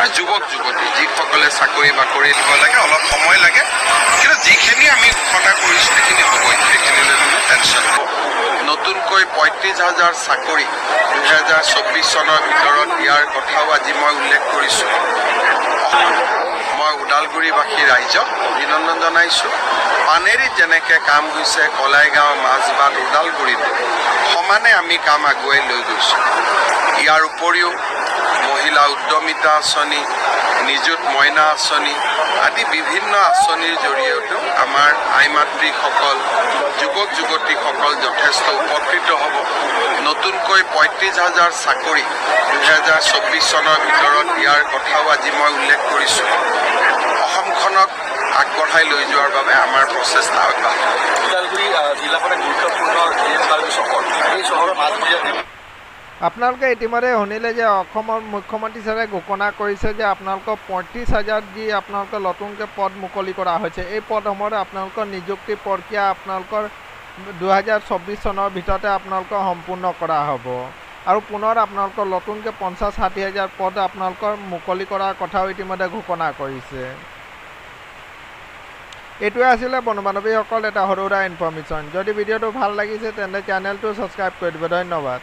আৰু যুৱক যুৱতী যিসকলে চাকৰি বাকৰি দিব লাগে অলপ সময় লাগে, কিন্তু যিখিনি আমি ঘোষণা কৰিছোঁ সেইখিনি হ'বই, সেইখিনিলৈ কোনো টেনশ্যন হ'ব। নতুনকৈ ৩৫,০০০ চাকৰি ২০২৪ চনৰ ভিতৰত দিয়াৰ কথাও আজি মই উল্লেখ কৰিছোঁ। মই ওদালগুৰিবাসী ৰাইজক অভিনন্দন জনাইছোঁ। পানেৰীত যেনেকৈ কাম হৈছে, কলাইগাঁও, মাজবাট, ওদালগুৰিত সমানে আমি কাম আগুৱাই লৈ গৈছোঁ। ইয়াৰ উপৰিও মহিলা উদ্যমিতা আঁচনি, নিযুত মইনা আঁচনি আদি বিভিন্ন আঁচনিৰ জৰিয়তেও আমাৰ আই মাতৃসকল, যুৱক যুৱতীসকল যথেষ্ট উপকৃত হ'ব। নতুনকৈ ৩৫,০০০ চাকৰি ২০২৪ চনৰ ভিতৰত দিয়াৰ কথাও আজি মই উল্লেখ কৰিছোঁ। অসমখনক আগবঢ়াই লৈ যোৱাৰ বাবে আমাৰ প্ৰচেষ্টা অব্যাহত। ওদালগুৰি জিলাখন গুৰুত্বপূৰ্ণ চহৰ, এই চহৰৰ মাজমজিয়াতে আপোনালোকে ইতিমধ্যে শুনিলে যে অসমৰ মুখ্যমন্ত্ৰী ছাৰে ঘোষণা কৰিছে যে আপোনালোকৰ ৩৫,০০০ যি আপোনালোকৰ নতুনকৈ পদ মুকলি কৰা হৈছে, এই পদসমূহত আপোনালোকৰ নিযুক্তি প্ৰক্ৰিয়া আপোনালোকৰ ২০২৪ চনৰ ভিতৰতে আপোনালোকৰ সম্পূৰ্ণ কৰা হ'ব। আৰু পুনৰ আপোনালোকৰ নতুনকৈ ৫০-৬০ পদ আপোনালোকৰ মুকলি কৰাৰ কথাও ইতিমধ্যে ঘোষণা কৰিছে। এইটোৱে আছিলে বন্ধু বান্ধৱীসকল এটা সৰু সুৰা ইনফৰ্মেশ্যন। যদি ভিডিঅ'টো ভাল লাগিছে তেন্তে চেনেলটো ছাবস্ক্ৰাইব কৰি দিব। ধন্যবাদ।